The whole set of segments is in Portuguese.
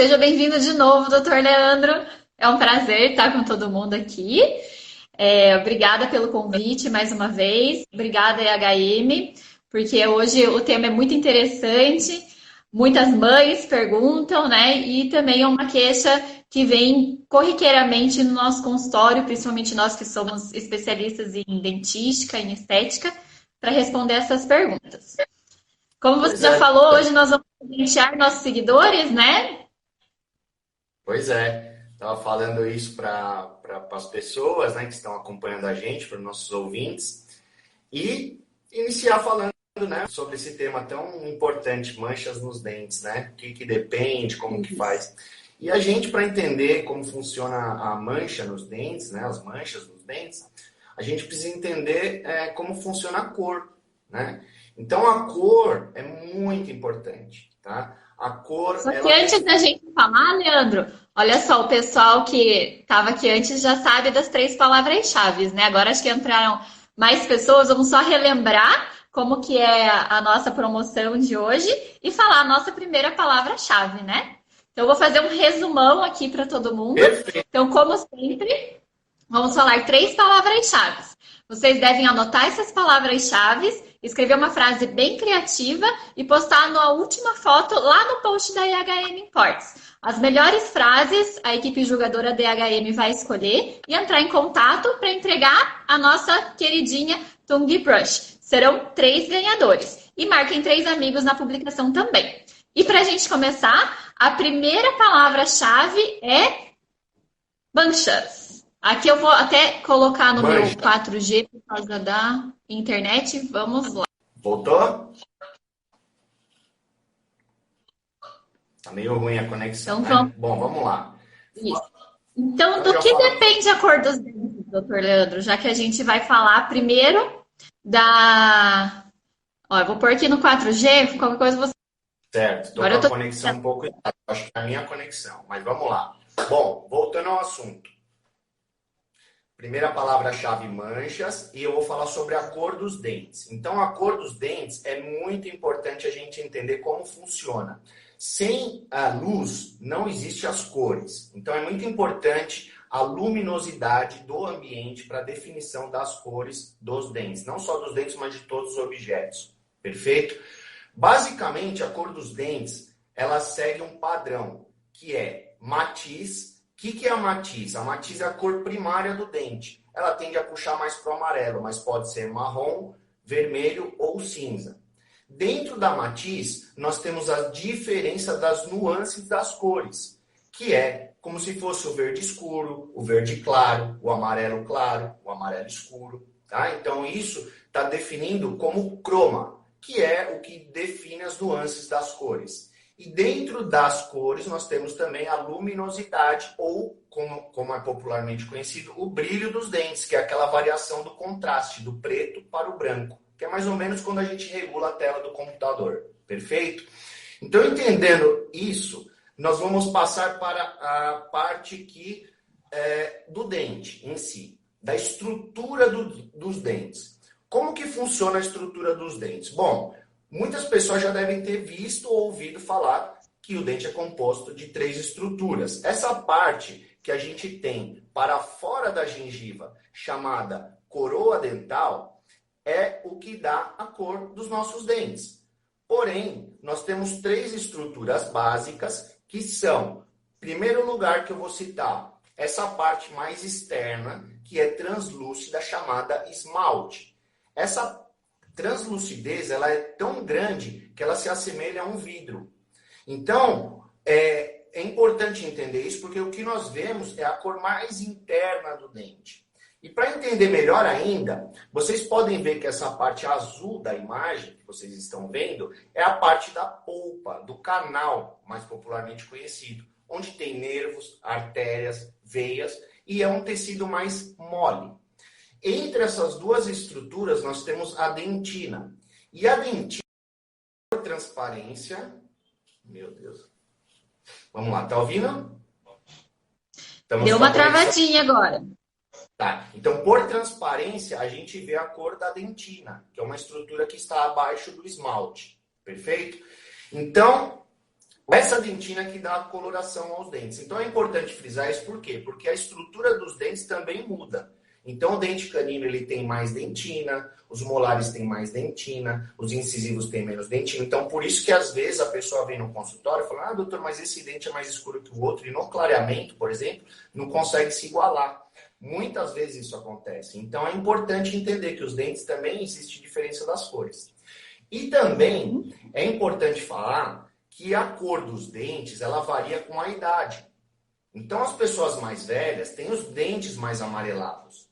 Seja bem-vindo de novo, doutor Leandro. É um prazer estar com todo mundo aqui. Obrigada pelo convite mais uma vez. Obrigada, EHM, porque hoje o tema é muito interessante. Muitas mães perguntam, né? E também é uma queixa que vem corriqueiramente no nosso consultório, principalmente nós que somos especialistas em dentística, em estética, para responder essas perguntas. Como você Pois já é, falou, hoje nós vamos presentear nossos seguidores, né? pois é. Estava falando isso para as pessoas, né, que estão acompanhando a gente, para os nossos ouvintes, e iniciar falando, né, sobre esse tema tão importante, manchas nos dentes, né? O que depende, como que Isso. faz. E a gente, para entender como funciona a mancha nos dentes, né, as manchas nos dentes, a gente precisa entender como funciona a cor, né? Então, a cor é muito importante, tá? A cor, Só que ela antes da gente falar, Leandro, olha só, o pessoal que estava aqui antes já sabe das três palavras-chave, né? Agora acho que entraram mais pessoas, vamos só relembrar como que é a nossa promoção de hoje e falar a nossa primeira palavra-chave, né? Então, eu vou fazer um resumão aqui para todo mundo. perfeita. Então, como sempre, vamos falar três palavras-chave. Vocês devem anotar essas palavras-chave, escrever uma frase bem criativa e postar na última foto lá no post da EHM Imports. As melhores frases a equipe julgadora da EHM vai escolher e entrar em contato para entregar a nossa queridinha Tongue Brush. Serão 3 ganhadores. E marquem 3 amigos na publicação também. E para a gente começar, a primeira palavra-chave é manchas. Aqui eu vou até colocar no meu Mancha. 4G por causa da internet. Vamos lá. Voltou? Tá meio ruim a conexão, Então, né? vamos. Bom, vamos lá. Isso. Então, Eu do já que falo aqui. depende a cor dos dentes, doutor Leandro? Já que a gente vai falar primeiro da. Ó, eu vou pôr aqui no 4G, qualquer coisa você. Certo, tô com Agora eu a tô. conexão um pouco. Acho que é a minha conexão, mas vamos lá. Bom, voltando ao assunto. Primeira palavra-chave, manchas, e eu vou falar sobre a cor dos dentes. Então, a cor dos dentes é muito importante a gente entender como funciona. Sem a luz, não existe as cores. Então, é muito importante a luminosidade do ambiente para a definição das cores dos dentes. Não só dos dentes, mas de todos os objetos. Perfeito? Basicamente, a cor dos dentes, ela segue um padrão, que é matiz. O que é a matiz? A matiz é a cor primária do dente. Ela tende a puxar mais para o amarelo, mas pode ser marrom, vermelho ou cinza. Dentro da matiz, nós temos a diferença das nuances das cores, que é como se fosse o verde escuro, o verde claro, o amarelo escuro. Tá? Então, isso está definindo como croma, que é o que define as nuances das cores. E dentro das cores, nós temos também a luminosidade, ou, como é popularmente conhecido, o brilho dos dentes, que é aquela variação do contraste, do preto para o branco, que é mais ou menos quando a gente regula a tela do computador. Perfeito? Então, entendendo isso, nós vamos passar para a parte do dente em si, da estrutura dos dentes. Como que funciona a estrutura dos dentes? Bom, muitas pessoas já devem ter visto ou ouvido falar que o dente é composto de 3 estruturas. Essa parte que a gente tem para fora da gengiva, chamada coroa dental, é o que dá a cor dos nossos dentes. Porém, nós temos 3 estruturas básicas que são, em primeiro lugar que eu vou citar, essa parte mais externa, que é translúcida, chamada esmalte. Essa translucidez, ela é tão grande que ela se assemelha a um vidro. Então, é importante entender isso, porque o que nós vemos é a cor mais interna do dente. E para entender melhor ainda, vocês podem ver que essa parte azul da imagem que vocês estão vendo é a parte da polpa, do canal, mais popularmente conhecido, onde tem nervos, artérias, veias, e é um tecido mais mole. Entre essas duas estruturas, nós temos a dentina. E a dentina, por transparência... Meu Deus. Vamos lá, tá ouvindo? Estamos Deu com a uma conexão. travadinha agora. Tá. Então, por transparência, a gente vê a cor da dentina, que é uma estrutura que está abaixo do esmalte. Perfeito? Então, Essa dentina que dá a coloração aos dentes. Então é importante frisar isso por quê? Porque a estrutura dos dentes também muda. Então o dente canino ele tem mais dentina, os molares têm mais dentina, os incisivos têm menos dentina. Então por isso que às vezes a pessoa vem no consultório e fala: "Ah, doutor, mas esse dente é mais escuro que o outro", e no clareamento, por exemplo, não consegue se igualar. Muitas vezes isso acontece. Então é importante entender que os dentes também existe diferença das cores. E também é importante falar que a cor dos dentes, ela varia com a idade. Então, as pessoas mais velhas têm os dentes mais amarelados.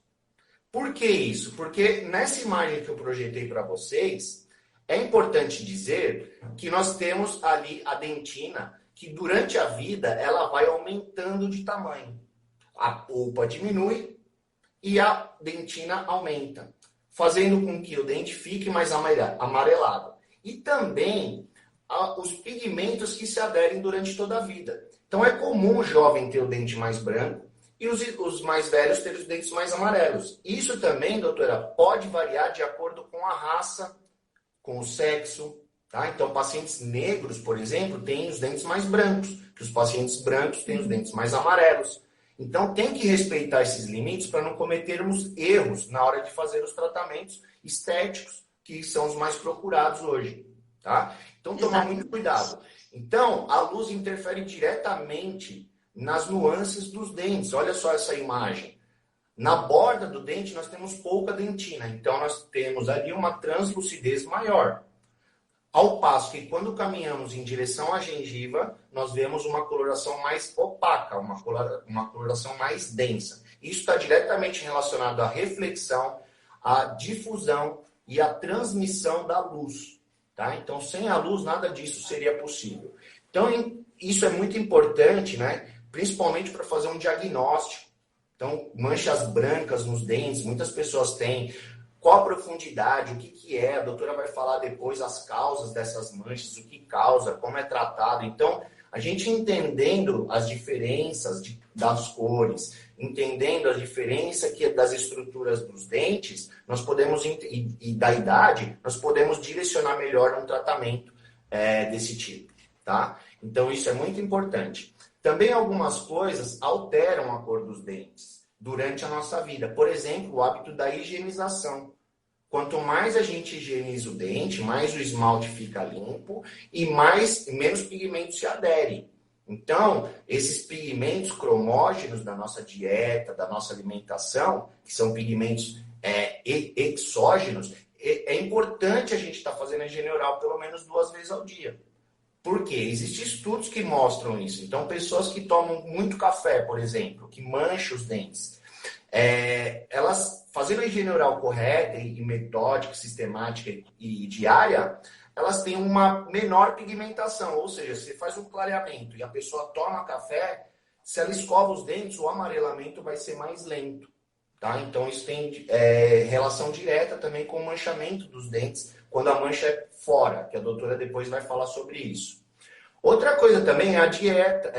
Por que isso? Porque nessa imagem que eu projetei para vocês, é importante dizer que nós temos ali a dentina, que durante a vida ela vai aumentando de tamanho. A polpa diminui e a dentina aumenta, fazendo com que o dente fique mais amarelado. E também os pigmentos que se aderem durante toda a vida. Então é comum o jovem ter o dente mais branco e os mais velhos ter os dentes mais amarelos. Isso também, doutora, pode variar de acordo com a raça, com o sexo. Tá? Então, pacientes negros, por exemplo, têm os dentes mais brancos, que os pacientes brancos têm os dentes mais amarelos. Então, tem que respeitar esses limites para não cometermos erros na hora de fazer os tratamentos estéticos, que são os mais procurados hoje. Tá? Então, tomar muito cuidado. Então, a luz interfere diretamente nas nuances dos dentes. Olha só essa imagem. Na borda do dente, nós temos pouca dentina. Então, nós temos ali uma translucidez maior. Ao passo que, quando caminhamos em direção à gengiva, nós vemos uma coloração mais opaca, uma coloração mais densa. Isso está diretamente relacionado à reflexão, à difusão e à transmissão da luz. Tá? Então, sem a luz, nada disso seria possível. Então, isso é muito importante, né? Principalmente para fazer um diagnóstico. Então, manchas brancas nos dentes, muitas pessoas têm. Qual a profundidade, o que é? A doutora vai falar depois as causas dessas manchas, o que causa, como é tratado. Então, a gente entendendo as diferenças das cores, entendendo a diferença das estruturas dos dentes, nós podemos, e da idade, nós podemos direcionar melhor um tratamento desse tipo, tá? Então, isso é muito importante. Também algumas coisas alteram a cor dos dentes durante a nossa vida. Por exemplo, o hábito da higienização. Quanto mais a gente higieniza o dente, mais o esmalte fica limpo e menos pigmentos se aderem. Então, esses pigmentos cromógenos da nossa dieta, da nossa alimentação, que são pigmentos exógenos, é importante a gente estar fazendo a higiene oral pelo menos 2 vezes ao dia. Por quê? Existem estudos que mostram isso. Então, pessoas que tomam muito café, por exemplo, que mancham os dentes, elas, fazendo a higiene oral correta e metódica, sistemática e diária, elas têm uma menor pigmentação. Ou seja, você faz um clareamento e a pessoa toma café, se ela escova os dentes, o amarelamento vai ser mais lento. Tá? Então, isso tem relação direta também com o manchamento dos dentes, quando a mancha é fora, que a doutora depois vai falar sobre isso. Outra coisa também é a dieta,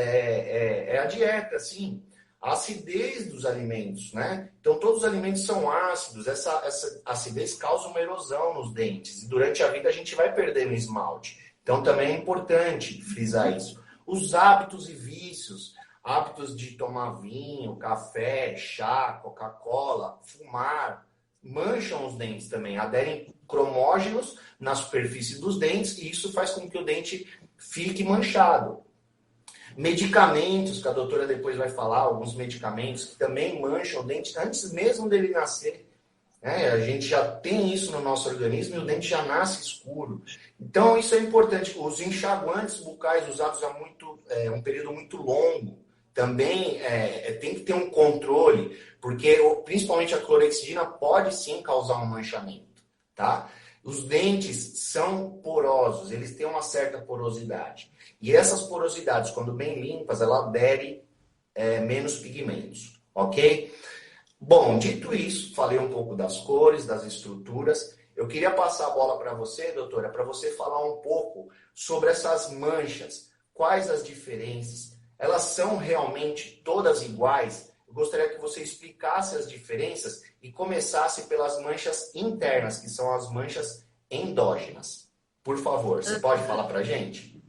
a dieta, sim, a acidez dos alimentos, né? Então, todos os alimentos são ácidos, essa acidez causa uma erosão nos dentes, e durante a vida a gente vai perdendo esmalte. Então, também é importante frisar isso. Os hábitos e vícios, hábitos de tomar vinho, café, chá, Coca-Cola, fumar, mancham os dentes também, aderem cromógenos na superfície dos dentes e isso faz com que o dente fique manchado. Medicamentos, que a doutora depois vai falar, alguns medicamentos que também mancham o dente antes mesmo dele nascer. A gente já tem isso no nosso organismo e o dente já nasce escuro. Então, isso é importante. Os enxaguantes bucais usados há um período muito longo, também tem que ter um controle, porque principalmente a clorexidina pode sim causar um manchamento, tá? Os dentes são porosos, eles têm uma certa porosidade. E essas porosidades, quando bem limpas, ela adere menos pigmentos, ok? Bom, dito isso, falei um pouco das cores, das estruturas. Eu queria passar a bola para você, doutora, para você falar um pouco sobre essas manchas. Quais as diferenças? Elas são realmente todas iguais? Eu gostaria que você explicasse as diferenças e começasse pelas manchas internas, que são as manchas endógenas. Por favor, você pode falar para a gente?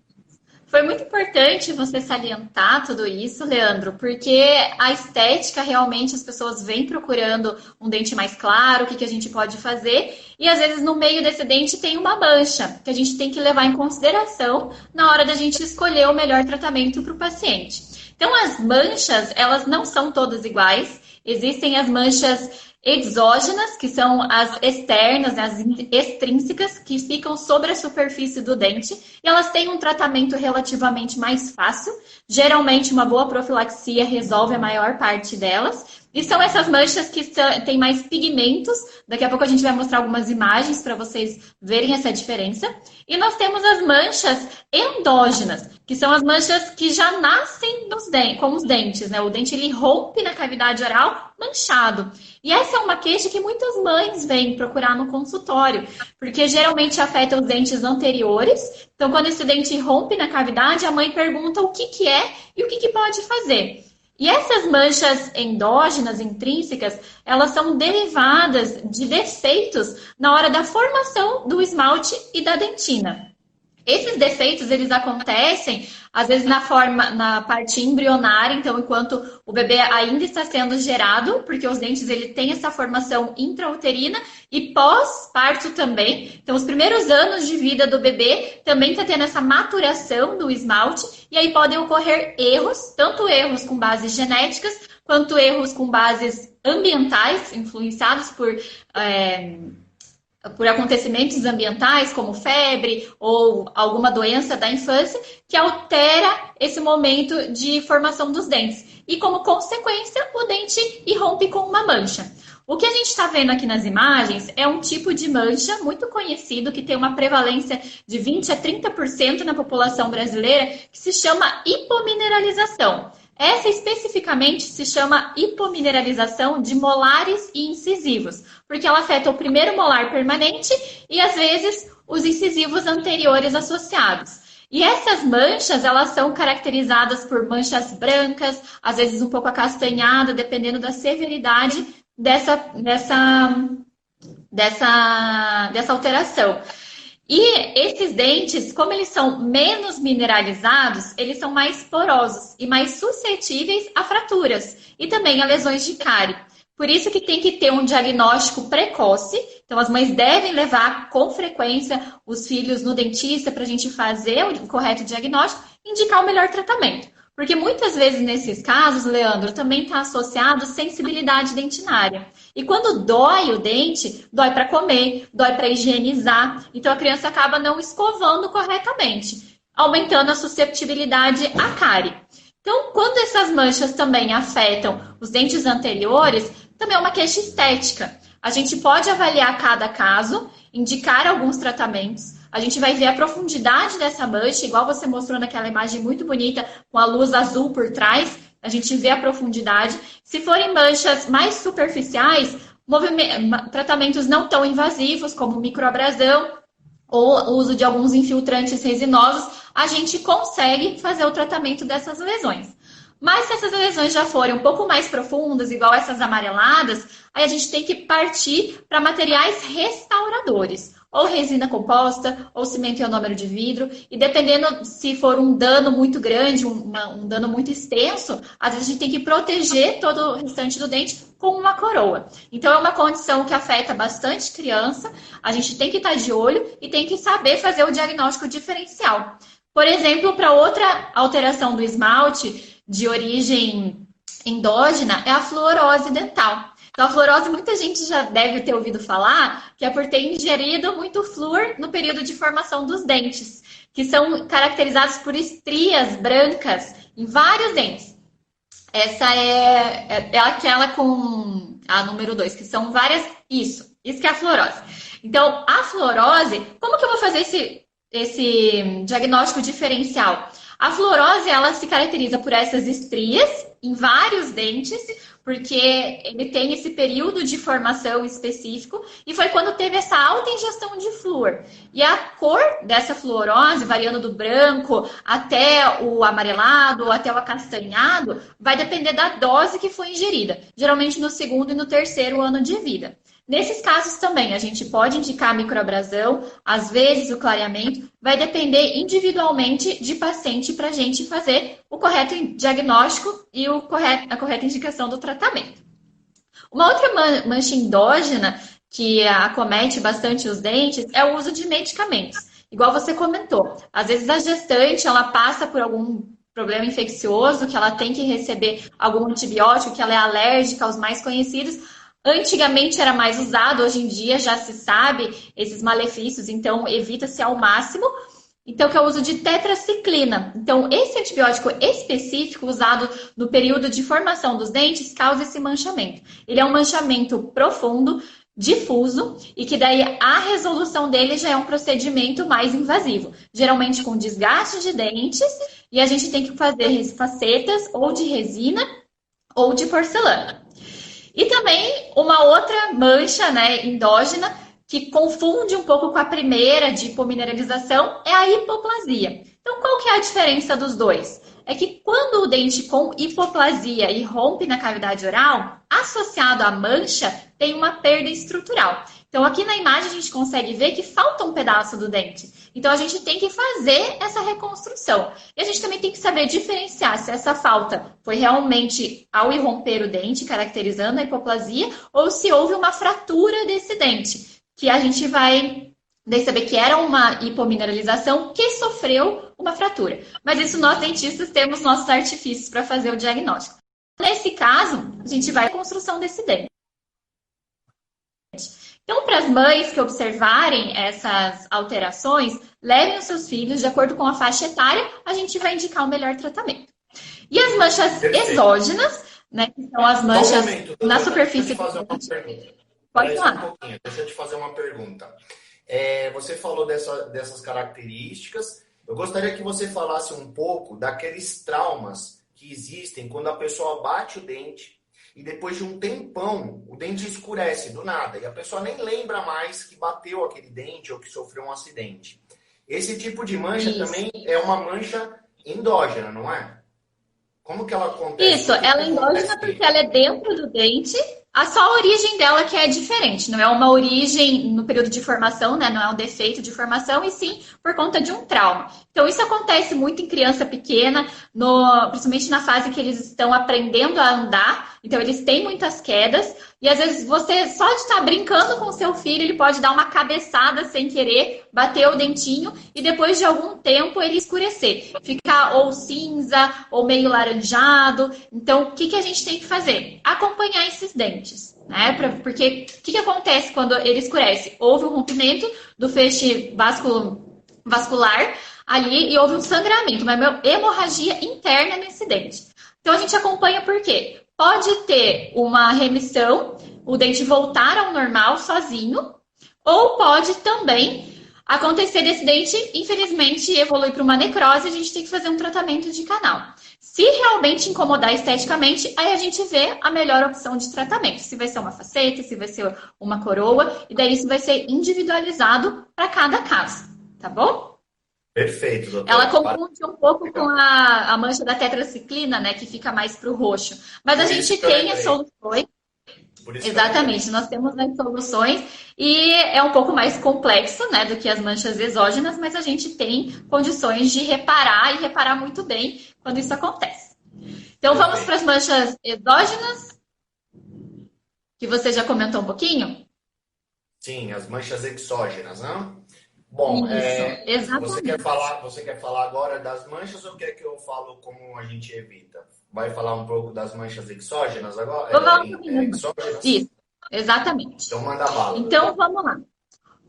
Foi muito importante você salientar tudo isso, Leandro, porque a estética realmente as pessoas vêm procurando um dente mais claro, o que a gente pode fazer, e às vezes no meio desse dente tem uma mancha que a gente tem que levar em consideração na hora da gente escolher o melhor tratamento para o paciente. Então, as manchas, elas não são todas iguais. Existem as manchas exógenas, que são as externas, né, as extrínsecas, que ficam sobre a superfície do dente, e elas têm um tratamento relativamente mais fácil. Geralmente, uma boa profilaxia resolve a maior parte delas. E são essas manchas que têm mais pigmentos. Daqui a pouco a gente vai mostrar algumas imagens para vocês verem essa diferença. E nós temos as manchas endógenas, que são as manchas que já nascem com os dentes, né? O dente ele rompe na cavidade oral manchado. E essa é uma queixa que muitas mães vêm procurar no consultório, porque geralmente afeta os dentes anteriores. Então, quando esse dente rompe na cavidade, a mãe pergunta o que é e o que pode fazer. E essas manchas endógenas, intrínsecas, elas são derivadas de defeitos na hora da formação do esmalte e da dentina. Esses defeitos, eles acontecem, às vezes, na parte embrionária, então, enquanto o bebê ainda está sendo gerado, porque os dentes, ele tem essa formação intrauterina, e pós-parto também. Então, os primeiros anos de vida do bebê também está tendo essa maturação do esmalte, e aí podem ocorrer erros, tanto erros com bases genéticas, quanto erros com bases ambientais, influenciados por acontecimentos ambientais, como febre ou alguma doença da infância, que altera esse momento de formação dos dentes. E, como consequência, o dente irrompe com uma mancha. O que a gente está vendo aqui nas imagens é um tipo de mancha muito conhecido, que tem uma prevalência de 20% a 30% na população brasileira, que se chama hipomineralização. Essa especificamente se chama hipomineralização de molares e incisivos, porque ela afeta o primeiro molar permanente e, às vezes, os incisivos anteriores associados. E essas manchas, elas são caracterizadas por manchas brancas, às vezes um pouco acastanhada, dependendo da severidade dessa alteração. E esses dentes, como eles são menos mineralizados, eles são mais porosos e mais suscetíveis a fraturas e também a lesões de cárie. Por isso que tem que ter um diagnóstico precoce. Então, as mães devem levar com frequência os filhos no dentista para a gente fazer o correto diagnóstico e indicar o melhor tratamento. Porque muitas vezes nesses casos, Leandro, também está associado sensibilidade dentinária. E quando dói o dente, dói para comer, dói para higienizar. Então a criança acaba não escovando corretamente, aumentando a susceptibilidade à cárie. Então, quando essas manchas também afetam os dentes anteriores, também é uma queixa estética. A gente pode avaliar cada caso, indicar alguns tratamentos. A gente vai ver a profundidade dessa mancha, igual você mostrou naquela imagem muito bonita, com a luz azul por trás. A gente vê a profundidade. Se forem manchas mais superficiais, tratamentos não tão invasivos, como microabrasão ou o uso de alguns infiltrantes resinosos, a gente consegue fazer o tratamento dessas lesões. Mas se essas lesões já forem um pouco mais profundas, igual essas amareladas, aí a gente tem que partir para materiais restauradores. Ou resina composta, ou cimento ionômero de vidro. E dependendo se for um dano muito grande, um dano muito extenso, às vezes a gente tem que proteger todo o restante do dente com uma coroa. Então é uma condição que afeta bastante criança. A gente tem que estar de olho e tem que saber fazer o diagnóstico diferencial. Por exemplo, para outra alteração do esmalte de origem endógena é a fluorose dental. Então, a fluorose, muita gente já deve ter ouvido falar que é por ter ingerido muito flúor no período de formação dos dentes, que são caracterizados por estrias brancas em vários dentes. Essa é aquela com a número 2, que são várias... Isso que é a fluorose. Então, a fluorose, como que eu vou fazer esse diagnóstico diferencial? A fluorose, ela se caracteriza por essas estrias em vários dentes, porque ele tem esse período de formação específico e foi quando teve essa alta ingestão de flúor. E a cor dessa fluorose, variando do branco até o amarelado, até o acastanhado, vai depender da dose que foi ingerida, geralmente no segundo e no terceiro ano de vida. Nesses casos também, a gente pode indicar a microabrasão, às vezes o clareamento, vai depender individualmente de paciente para a gente fazer o correto diagnóstico e a correta indicação do tratamento. Uma outra mancha endógena que acomete bastante os dentes é o uso de medicamentos. Igual você comentou, às vezes a gestante ela passa por algum problema infeccioso, que ela tem que receber algum antibiótico, que ela é alérgica aos mais conhecidos. Antigamente era mais usado, hoje em dia já se sabe esses malefícios, então evita-se ao máximo. Então, que é o uso de tetraciclina. Então, esse antibiótico específico usado no período de formação dos dentes causa esse manchamento. Ele é um manchamento profundo, difuso, e que daí a resolução dele já é um procedimento mais invasivo. Geralmente com desgaste de dentes, e a gente tem que fazer facetas ou de resina ou de porcelana. E também uma outra mancha, né, endógena, que confunde um pouco com a primeira de hipomineralização, é a hipoplasia. Então, qual que é a diferença dos dois? É que quando o dente com hipoplasia irrompe na cavidade oral, associado à mancha, tem uma perda estrutural. Então, aqui na imagem a gente consegue ver que falta um pedaço do dente. Então, a gente tem que fazer essa reconstrução. E a gente também tem que saber diferenciar se essa falta foi realmente ao irromper o dente, caracterizando a hipoplasia, ou se houve uma fratura desse dente, que a gente vai saber que era uma hipomineralização que sofreu uma fratura. Mas isso nós dentistas temos nossos artifícios para fazer o diagnóstico. Nesse caso, a gente vai à construção desse dente. Então, para as mães que observarem essas alterações, levem os seus filhos de acordo com a faixa etária, a gente vai indicar o melhor tratamento. E as manchas exógenas, né, que são as manchas na superfície. Pode falar. Deixa eu te fazer uma pergunta. Você falou dessas características. Eu gostaria que você falasse um pouco daqueles traumas que existem quando a pessoa bate o dente e depois de um tempão o dente escurece do nada e a pessoa nem lembra mais que bateu aquele dente ou que sofreu um acidente. Esse tipo de mancha também é uma mancha endógena, não é? Como que ela acontece? Isso, ela é endógena porque ela é dentro do dente. Só a origem dela que é diferente, não é uma origem no período de formação, né? Não é um defeito de formação, e sim por conta de um trauma. Então, isso acontece muito em criança pequena, principalmente na fase que eles estão aprendendo a andar. Então, eles têm muitas quedas, e às vezes você, só de estar brincando com o seu filho, ele pode dar uma cabeçada sem querer, bater o dentinho, e depois de algum tempo ele escurecer. Ficar ou cinza, ou meio laranjado. Então, o que a gente tem que fazer? Acompanhar esses dentes. Né? Porque o que acontece quando ele escurece? Houve um rompimento do feixe vascular ali e houve um sangramento, uma hemorragia interna nesse dente. Então a gente acompanha por quê? Pode ter uma remissão, o dente voltar ao normal sozinho, ou pode também acontecer desse dente, infelizmente, evoluir para uma necrose e a gente tem que fazer um tratamento de canal. Se realmente incomodar esteticamente, aí a gente vê a melhor opção de tratamento. Se vai ser uma faceta, se vai ser uma coroa, e daí isso vai ser individualizado para cada caso, tá bom? Perfeito, doutor. Ela confunde um pouco com a mancha da tetraciclina, né, que fica mais para o roxo. Mas a gente tem as soluções. Exatamente, nós temos as soluções e é um pouco mais complexo, né, do que as manchas exógenas, mas a gente tem condições de reparar e reparar muito bem quando isso acontece. Então vamos para as manchas exógenas, que você já comentou um pouquinho? Sim, as manchas exógenas, não? Bom, exatamente. Você quer falar agora das manchas ou quer que eu falo como a gente evita? Vai falar um pouco das manchas exógenas agora? Exógenas? Isso, exatamente. Então manda bala. Então vamos lá.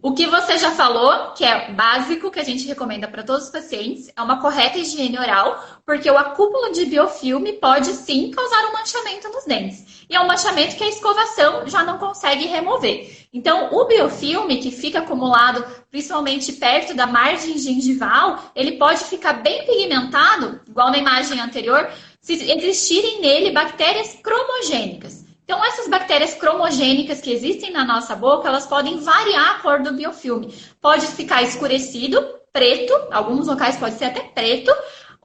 O que você já falou, que é básico, que a gente recomenda para todos os pacientes, é uma correta higiene oral, porque o acúmulo de biofilme pode sim causar um manchamento nos dentes. E é um manchamento que a escovação já não consegue remover. Então, o biofilme que fica acumulado, principalmente perto da margem gengival, ele pode ficar bem pigmentado, igual na imagem anterior, se existirem nele bactérias cromogênicas. Então, essas bactérias cromogênicas que existem na nossa boca, elas podem variar a cor do biofilme. Pode ficar escurecido, preto, alguns locais pode ser até preto,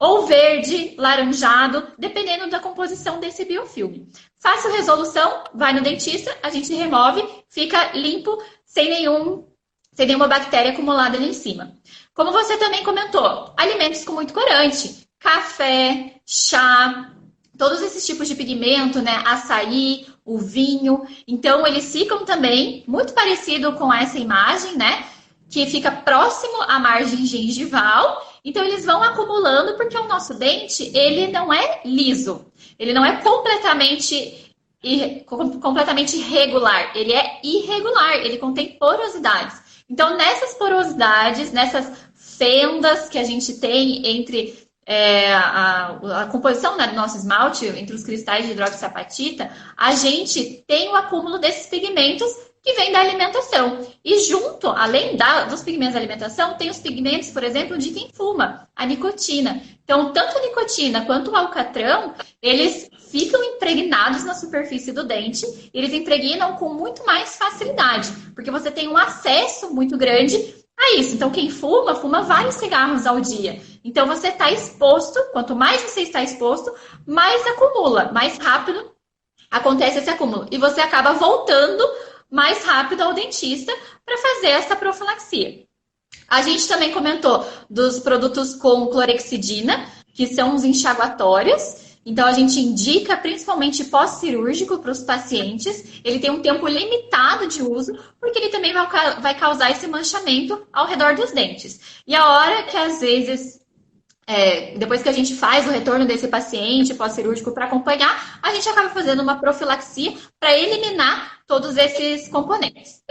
ou verde, laranjado, dependendo da composição desse biofilme. Fácil resolução, vai no dentista, a gente remove, fica limpo, sem nenhuma bactéria acumulada ali em cima. Como você também comentou, alimentos com muito corante, café, chá, todos esses tipos de pigmento, né? Açaí, o vinho. Então, eles ficam também muito parecido com essa imagem, né? Que fica próximo à margem gengival. Então, eles vão acumulando porque o nosso dente, ele não é liso. Ele não é completamente regular. Ele é irregular. Ele contém porosidades. Então, nessas porosidades, nessas fendas que a gente tem entre a composição, né, do nosso esmalte, entre os cristais de hidroxiapatita, a gente tem o acúmulo desses pigmentos que vem da alimentação. E junto, além dos pigmentos da alimentação, tem os pigmentos, por exemplo, de quem fuma, a nicotina. Então, tanto a nicotina quanto o alcatrão, eles ficam impregnados na superfície do dente, e eles impregnam com muito mais facilidade, porque você tem um acesso muito grande a isso. Então, quem fuma, fuma vários cigarros ao dia. Então, você está exposto, quanto mais você está exposto, mais acumula, mais rápido acontece esse acúmulo. E você acaba voltando mais rápido ao dentista para fazer essa profilaxia. A gente também comentou dos produtos com clorexidina, que são os enxaguatórios. Então, a gente indica principalmente pós-cirúrgico para os pacientes. Ele tem um tempo limitado de uso, porque ele também vai causar esse manchamento ao redor dos dentes. E a hora que, às vezes, depois que a gente faz o retorno desse paciente pós-cirúrgico para acompanhar, a gente acaba fazendo uma profilaxia para eliminar todos esses componentes.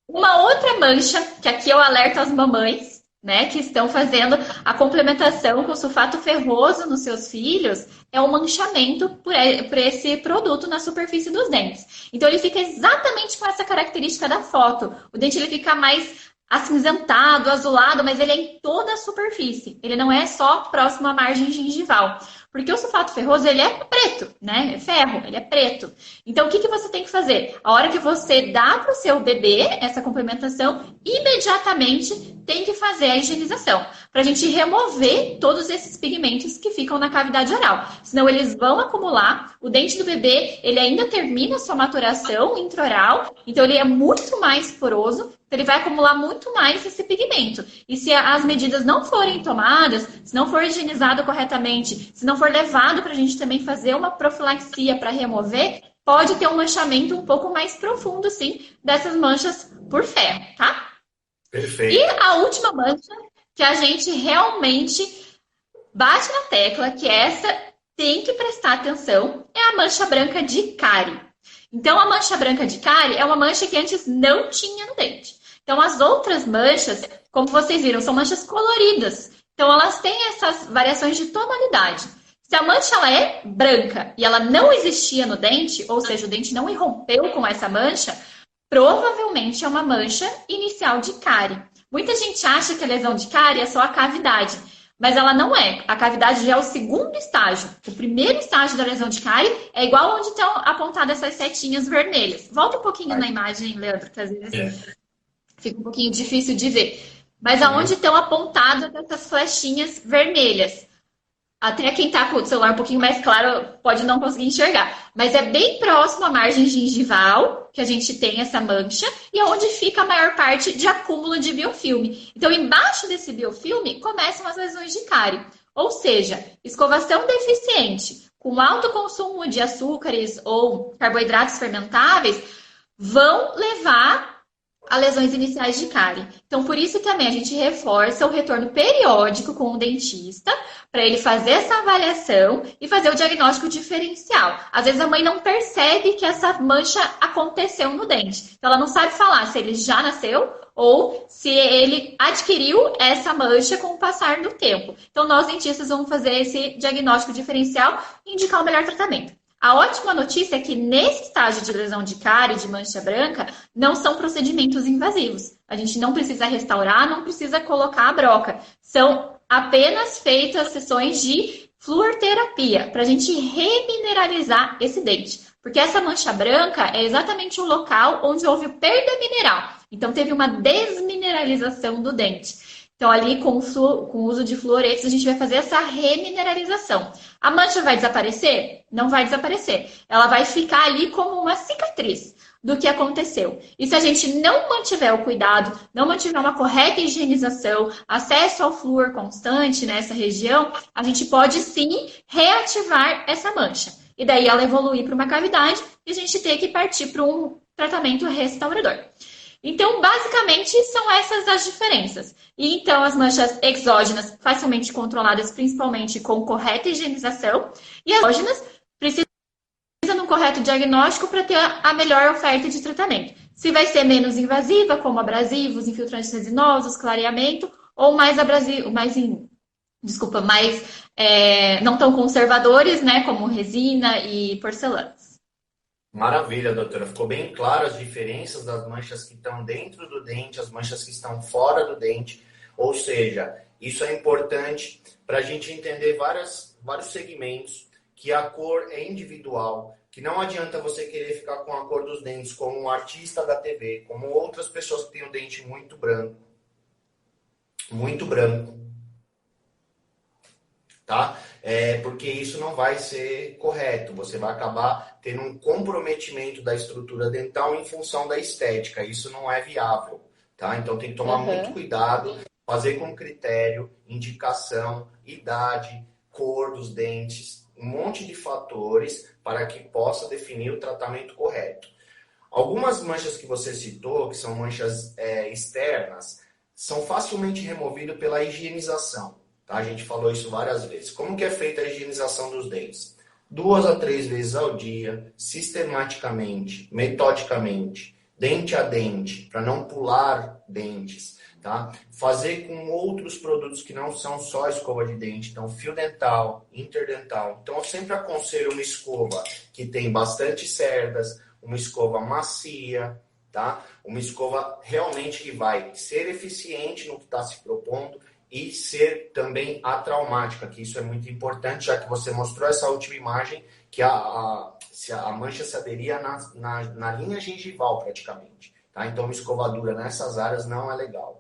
Uma outra mancha, que aqui eu alerto as mamães, né, que estão fazendo a complementação com sulfato ferroso nos seus filhos, é o manchamento por esse produto na superfície dos dentes. Então, ele fica exatamente com essa característica da foto. O dente ele fica mais acinzentado, azulado, mas ele é em toda a superfície. Ele não é só próximo à margem gengival. Porque o sulfato ferroso, ele é preto, né? É ferro, ele é preto. Então, o que você tem que fazer? A hora que você dá para o seu bebê essa complementação, imediatamente tem que fazer a higienização. Para a gente remover todos esses pigmentos que ficam na cavidade oral. Senão, eles vão acumular. O dente do bebê, ele ainda termina a sua maturação intraoral. Então, ele é muito mais poroso. Então, ele vai acumular muito mais esse pigmento. E se as medidas não forem tomadas, se não for higienizado corretamente, se não for levado para a gente também fazer uma profilaxia para remover, pode ter um manchamento um pouco mais profundo, sim, dessas manchas por ferro, tá? Perfeito. E a última mancha que a gente realmente bate na tecla, que essa tem que prestar atenção, é a mancha branca de cárie. Então, a mancha branca de cárie é uma mancha que antes não tinha no dente. Então, as outras manchas, como vocês viram, são manchas coloridas. Então, elas têm essas variações de tonalidade. Se a mancha ela é branca e ela não existia no dente, ou seja, o dente não irrompeu com essa mancha, provavelmente é uma mancha inicial de cárie. Muita gente acha que a lesão de cárie é só a cavidade, mas ela não é. A cavidade já é o segundo estágio. O primeiro estágio da lesão de cárie é igual onde estão apontadas essas setinhas vermelhas. Volta um pouquinho na imagem, Leandro, que às vezes fica um pouquinho difícil de ver. Mas aonde estão apontadas essas flechinhas vermelhas. Até quem está com o celular um pouquinho mais claro pode não conseguir enxergar. Mas é bem próximo à margem gengival que a gente tem essa mancha e é onde fica a maior parte de acúmulo de biofilme. Então, embaixo desse biofilme começam as lesões de cárie. Ou seja, escovação deficiente com alto consumo de açúcares ou carboidratos fermentáveis vão levar a lesões iniciais de cárie. Então, por isso também a gente reforça o retorno periódico com o dentista para ele fazer essa avaliação e fazer o diagnóstico diferencial. Às vezes a mãe não percebe que essa mancha aconteceu no dente. Então, ela não sabe falar se ele já nasceu ou se ele adquiriu essa mancha com o passar do tempo. Então, nós dentistas vamos fazer esse diagnóstico diferencial e indicar o melhor tratamento. A ótima notícia é que nesse estágio de lesão de cárie, de mancha branca, não são procedimentos invasivos. A gente não precisa restaurar, não precisa colocar a broca. São apenas feitas sessões de fluorterapia para a gente remineralizar esse dente. Porque essa mancha branca é exatamente o local onde houve perda mineral. Então, teve uma desmineralização do dente. Então, ali com o uso de fluoretos, a gente vai fazer essa remineralização. A mancha vai desaparecer? Não vai desaparecer. Ela vai ficar ali como uma cicatriz do que aconteceu. E se a gente não mantiver o cuidado, não mantiver uma correta higienização, acesso ao flúor constante nessa região, a gente pode sim reativar essa mancha. E daí ela evoluir para uma cavidade e a gente ter que partir para um tratamento restaurador. Então, basicamente, são essas as diferenças. E então, as manchas exógenas, facilmente controladas, principalmente com correta higienização, e as exógenas precisam de um correto diagnóstico para ter a melhor oferta de tratamento. Se vai ser menos invasiva, como abrasivos, infiltrantes resinosos, clareamento, ou mais abrasivo, mais não tão conservadores, né, como resina e porcelanas. Maravilha, doutora. Ficou bem claro as diferenças das manchas que estão dentro do dente, as manchas que estão fora do dente. Ou seja, isso é importante para a gente entender vários segmentos, que a cor é individual, que não adianta você querer ficar com a cor dos dentes como um artista da TV, como outras pessoas que têm o dente muito branco. Muito branco. Tá? Porque isso não vai ser correto. Você vai acabar tendo um comprometimento da estrutura dental em função da estética. Isso não é viável, tá? Então tem que tomar muito cuidado, fazer com critério, indicação, idade, cor dos dentes, um monte de fatores para que possa definir o tratamento correto. Algumas manchas que você citou, que são manchas externas, são facilmente removidas pela higienização. A gente falou isso várias vezes. Como que é feita a higienização dos dentes? 2 a 3 vezes ao dia, sistematicamente, metodicamente, dente a dente, para não pular dentes, tá? Fazer com outros produtos que não são só escova de dente, então fio dental, interdental. Então eu sempre aconselho uma escova que tem bastante cerdas, uma escova macia, tá? Uma escova realmente que vai ser eficiente no que está se propondo e ser também atraumática, que isso é muito importante, já que você mostrou essa última imagem, que a mancha se aderia na linha gengival praticamente. Tá? Então, uma escovadura nessas áreas não é legal.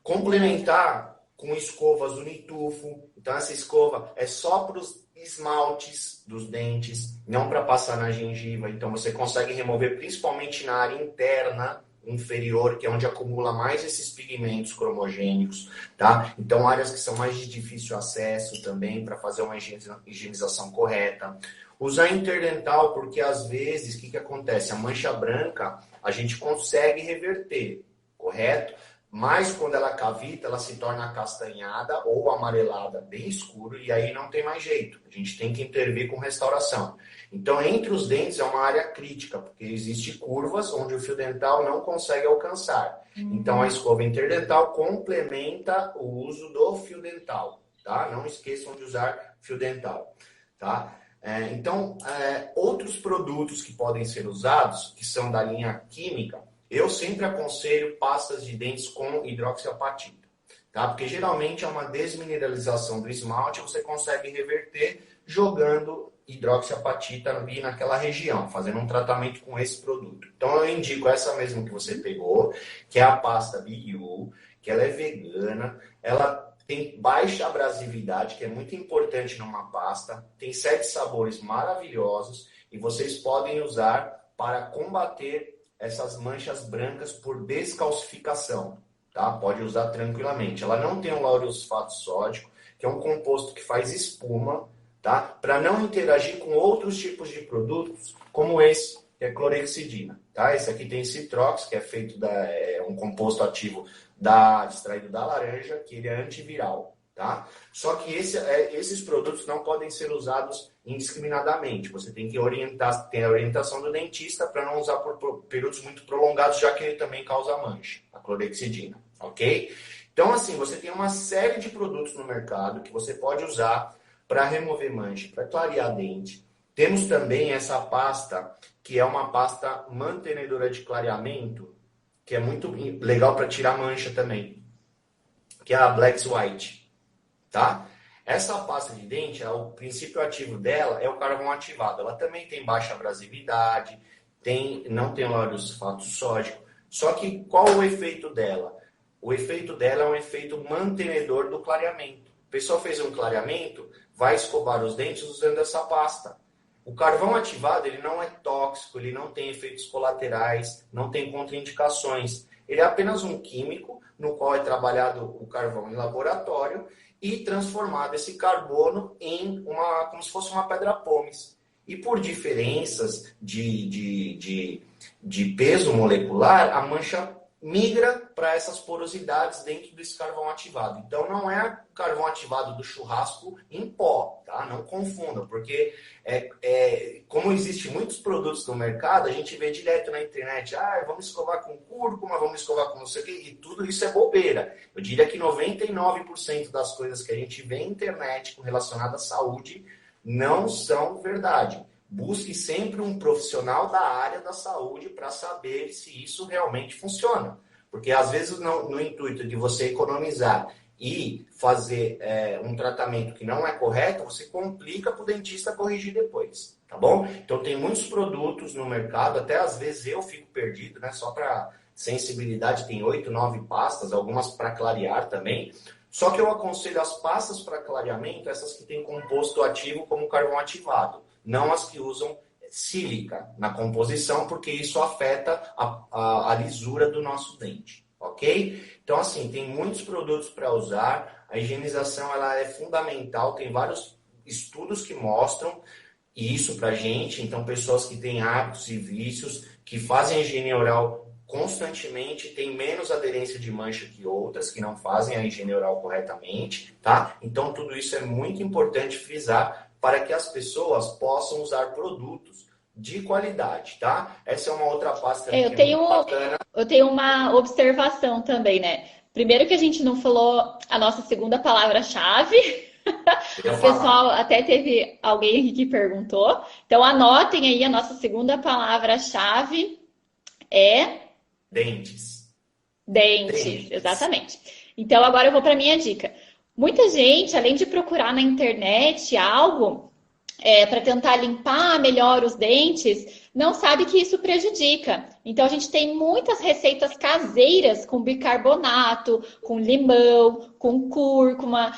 Complementar com escovas unitufo. Então, essa escova é só para os esmaltes dos dentes, não para passar na gengiva. Então, você consegue remover principalmente na área interna, inferior, que é onde acumula mais esses pigmentos cromogênicos, tá? Então, áreas que são mais de difícil acesso também, para fazer uma higienização correta. Usar interdental, porque às vezes, o que acontece? A mancha branca, a gente consegue reverter, correto? Mas quando ela cavita, ela se torna acastanhada ou amarelada, bem escuro, e aí não tem mais jeito. A gente tem que intervir com restauração. Então, entre os dentes é uma área crítica, porque existem curvas onde o fio dental não consegue alcançar. Então, a escova interdental complementa o uso do fio dental, tá? Não esqueçam de usar fio dental, tá? Então, outros produtos que podem ser usados, que são da linha química, eu sempre aconselho pastas de dentes com hidroxiapatita, tá? Porque geralmente é uma desmineralização do esmalte, você consegue reverter jogando hidroxiapatita ali naquela região, fazendo um tratamento com esse produto. Então eu indico essa mesma que você pegou, que é a pasta BU, que ela é vegana, ela tem baixa abrasividade, que é muito importante numa pasta, tem 7 sabores maravilhosos e vocês podem usar para combater essas manchas brancas por descalcificação, tá? Pode usar tranquilamente. Ela não tem um laureosfato sódico, que é um composto que faz espuma, tá? Para não interagir com outros tipos de produtos, como esse, que é clorexidina, tá? Esse aqui tem citrox, que é feito um composto ativo extraído da laranja, que ele é antiviral, tá? Só que esses produtos não podem ser usados indiscriminadamente. Você tem que tem a orientação do dentista para não usar por períodos muito prolongados, já que ele também causa mancha, a clorexidina, ok? Então, assim, você tem uma série de produtos no mercado que você pode usar para remover mancha, para clarear dente. Temos também essa pasta, que é uma pasta mantenedora de clareamento, que é muito legal para tirar mancha também, que é a Black White, tá? Essa pasta de dente, o princípio ativo dela é o carvão ativado. Ela também tem baixa abrasividade, não tem laureosfato sódico. Só que qual o efeito dela? o efeito dela é um efeito mantenedor do clareamento. A pessoa fez um clareamento, vai escovar os dentes usando essa pasta. O carvão ativado, ele não é tóxico, ele não tem efeitos colaterais, não tem contraindicações. Ele é apenas um químico no qual é trabalhado o carvão em laboratório e transformado esse carbono em como se fosse uma pedra pómez. E por diferenças de peso molecular, a mancha migra para essas porosidades dentro desse carvão ativado. Então, não é o carvão ativado do churrasco em pó, tá? Não confundam, porque como existem muitos produtos no mercado, a gente vê direto na internet, vamos escovar com cúrcuma, vamos escovar com não sei o quê, e tudo isso é bobeira. Eu diria que 99% das coisas que a gente vê na internet relacionadas à saúde não são verdade. Busque sempre um profissional da área da saúde para saber se isso realmente funciona. Porque, às vezes, no intuito de você economizar e fazer um tratamento que não é correto, você complica para o dentista corrigir depois, tá bom? Então, tem muitos produtos no mercado, até às vezes eu fico perdido, né? Só para sensibilidade tem 8, 9 pastas, algumas para clarear também. Só que eu aconselho as pastas para clareamento, essas que têm composto ativo como carvão ativado. Não as que usam sílica na composição, porque isso afeta a lisura do nosso dente, ok? Então, assim, tem muitos produtos para usar, a higienização ela é fundamental, tem vários estudos que mostram isso pra gente, então pessoas que têm hábitos e vícios, que fazem a higiene oral constantemente, têm menos aderência de mancha que outras, que não fazem a higiene oral corretamente, tá? Então, tudo isso é muito importante frisar, para que as pessoas possam usar produtos de qualidade, tá? Essa é uma outra pasta que é muito bacana. Eu tenho uma observação também, né? Primeiro que a gente não falou a nossa segunda palavra-chave. O pessoal até teve alguém aqui que perguntou. Então, anotem aí, a nossa segunda palavra-chave é... Dentes, exatamente. Então, agora eu vou para a minha dica. Muita gente, além de procurar na internet algo para tentar limpar melhor os dentes, não sabe que isso prejudica. Então, a gente tem muitas receitas caseiras com bicarbonato, com limão, com cúrcuma,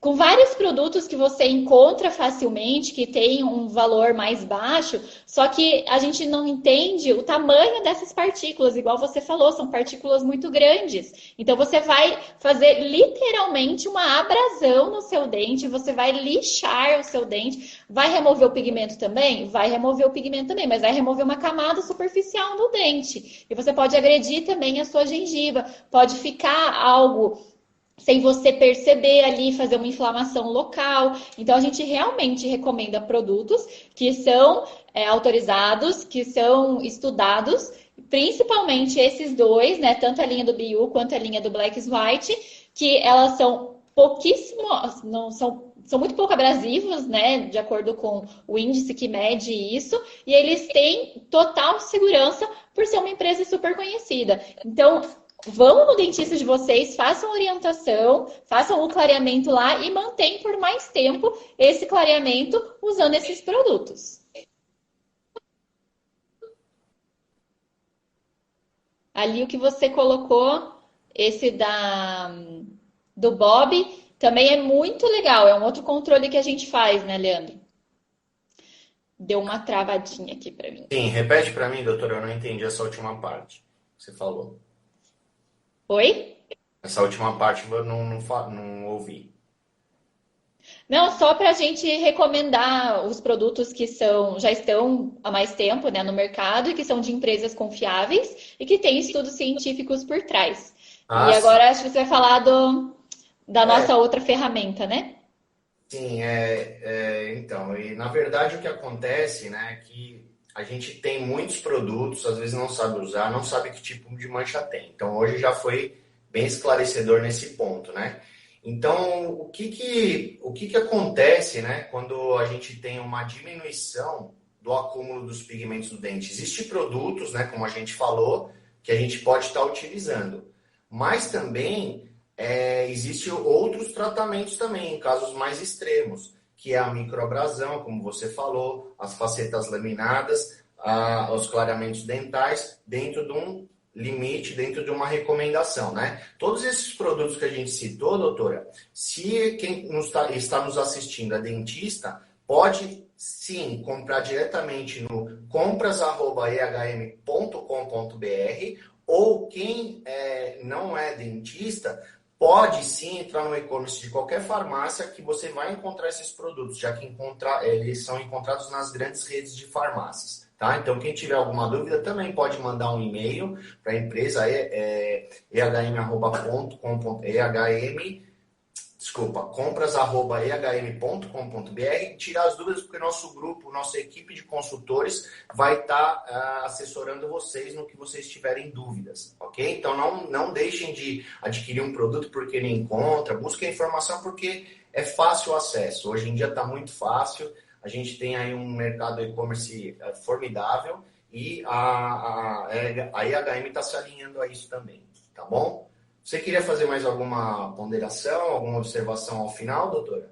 com vários produtos que você encontra facilmente, que tem um valor mais baixo, só que a gente não entende o tamanho dessas partículas, igual você falou, são partículas muito grandes. Então, você vai fazer literalmente uma abrasão no seu dente, você vai lixar o seu dente. Vai remover o pigmento também? Vai remover o pigmento também, mas vai remover uma camada superficial no dente. E você pode agredir também a sua gengiva, pode ficar algo sem você perceber ali, fazer uma inflamação local. Então, a gente realmente recomenda produtos que são autorizados, que são estudados, principalmente esses dois, né? Tanto a linha do BU quanto a linha do Black White, que elas são são muito pouco abrasivos, né? De acordo com o índice que mede isso, e eles têm total segurança por ser uma empresa super conhecida. Então, vão no dentista de vocês, façam orientação, façam o clareamento lá e mantêm por mais tempo esse clareamento usando esses produtos. Ali o que você colocou, esse do Bob, também é muito legal. É um outro controle que a gente faz, né, Leandro? Deu uma travadinha aqui para mim. Sim, repete para mim, doutora, eu não entendi essa última parte que você falou. Oi? Essa última parte eu não ouvi. Não, só para a gente recomendar os produtos que já estão há mais tempo, né, no mercado e que são de empresas confiáveis e que têm estudos científicos por trás. E agora acho que você vai falar da nossa outra ferramenta, né? Sim, então, e na verdade o que acontece, né, é que a gente tem muitos produtos, às vezes não sabe usar, não sabe que tipo de mancha tem. Então, hoje já foi bem esclarecedor nesse ponto, né? Então, o que acontece, né, quando a gente tem uma diminuição do acúmulo dos pigmentos do dente? Existem produtos, né, como a gente falou, que a gente pode estar utilizando. Mas também existem outros tratamentos também, em casos mais extremos, que é a microabrasão, como você falou, as facetas laminadas, os clareamentos dentais, dentro limite dentro de uma recomendação, né? Todos esses produtos que a gente citou, doutora, se quem está nos assistindo é dentista, pode sim comprar diretamente no compras@ehm.com.br, ou quem não é dentista pode sim entrar no e-commerce de qualquer farmácia que você vai encontrar esses produtos, já que eles são encontrados nas grandes redes de farmácias. Tá? Então, quem tiver alguma dúvida também pode mandar um e-mail para a empresa compras@ehm.com.br e tirar as dúvidas, porque nosso grupo, nossa equipe de consultores vai estar assessorando vocês no que vocês tiverem dúvidas, ok? Então, não deixem de adquirir um produto porque não encontra, busquem informação porque é fácil o acesso. Hoje em dia está muito fácil. A gente tem aí um mercado e-commerce formidável e a EHM está se alinhando a isso também, tá bom? Você queria fazer mais alguma ponderação, alguma observação ao final, doutora?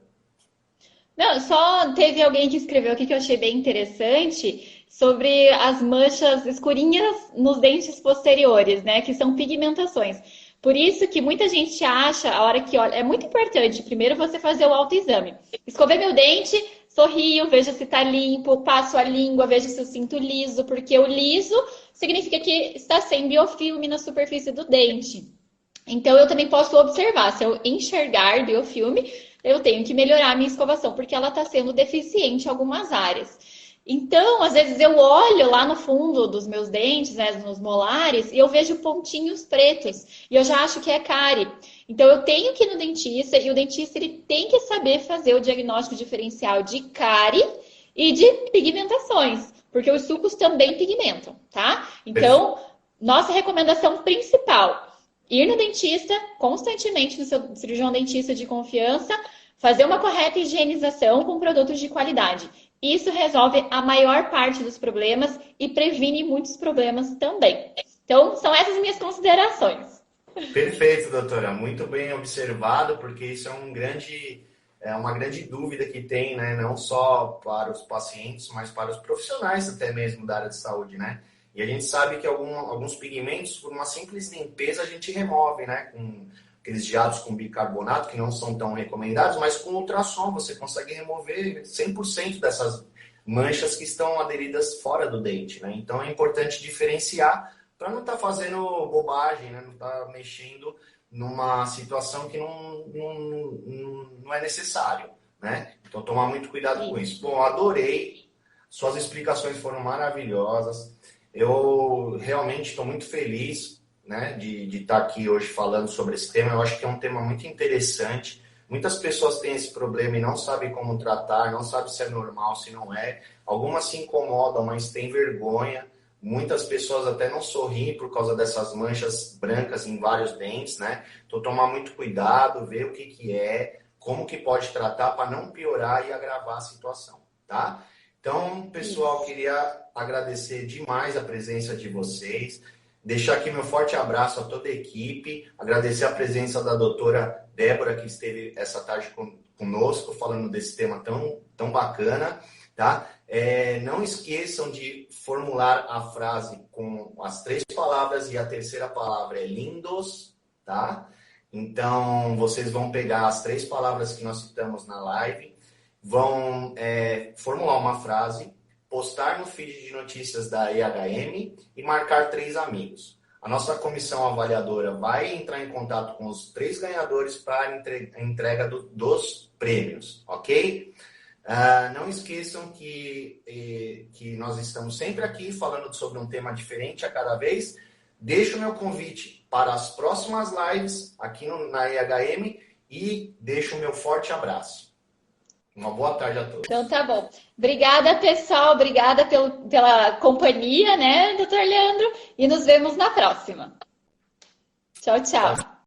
Não, só teve alguém que escreveu aqui que eu achei bem interessante sobre as manchas escurinhas nos dentes posteriores, né? Que são pigmentações. Por isso que muita gente acha, a hora que olha, é muito importante primeiro você fazer o autoexame. Escovei meu dente, sorrio, vejo se tá limpo, passo a língua, vejo se eu sinto liso, porque o liso significa que está sem biofilme na superfície do dente. Então, eu também posso observar, se eu enxergar biofilme, eu tenho que melhorar a minha escovação, porque ela está sendo deficiente em algumas áreas. Então, às vezes eu olho lá no fundo dos meus dentes, né, nos molares, e eu vejo pontinhos pretos, e eu já acho que é cárie. Então, eu tenho que ir no dentista, e o dentista ele tem que saber fazer o diagnóstico diferencial de cárie e de pigmentações, porque os sucos também pigmentam, tá? Então, nossa recomendação principal: ir no dentista constantemente, no seu cirurgião dentista de confiança, fazer uma correta higienização com produtos de qualidade. Isso resolve a maior parte dos problemas e previne muitos problemas também. Então, são essas minhas considerações. Perfeito, doutora. Muito bem observado, porque isso é uma grande dúvida que tem, né? Não só para os pacientes, mas para os profissionais até mesmo da área de saúde, né? E a gente sabe que alguns pigmentos, por uma simples limpeza, a gente remove, né? Com aqueles jatos com bicarbonato, que não são tão recomendados, mas com ultrassom você consegue remover 100% dessas manchas que estão aderidas fora do dente, né? Então é importante diferenciar para não estar fazendo bobagem, né? Não estar mexendo numa situação que não é necessário, né? Então tomar muito cuidado com isso. Bom, adorei, suas explicações foram maravilhosas. Eu realmente estou muito feliz, né, de estar aqui hoje falando sobre esse tema. Eu acho que é um tema muito interessante. Muitas pessoas têm esse problema e não sabem como tratar, não sabem se é normal, se não é. Algumas se incomodam, mas têm vergonha. Muitas pessoas até não sorriem por causa dessas manchas brancas em vários dentes, né? Então, tomar muito cuidado, ver o que é, como que pode tratar para não piorar e agravar a situação, tá? Então, pessoal, queria agradecer demais a presença de vocês, deixar aqui meu forte abraço a toda a equipe, agradecer a presença da doutora Débora, que esteve essa tarde conosco, falando desse tema tão bacana, tá? Não esqueçam de formular a frase com as 3 palavras e a terceira palavra é lindos, tá? Então, vocês vão pegar as 3 palavras que nós citamos na live, vão formular uma frase, postar no feed de notícias da EHM e marcar 3 amigos. A nossa comissão avaliadora vai entrar em contato com os 3 ganhadores para a entrega dos prêmios, ok? Não esqueçam que nós estamos sempre aqui falando sobre um tema diferente a cada vez. Deixo o meu convite para as próximas lives aqui na EHM e deixo o meu forte abraço. Uma boa tarde a todos. Então tá bom. Obrigada, pessoal. Obrigada pela companhia, né, doutor Leandro? E nos vemos na próxima. Tchau, tchau.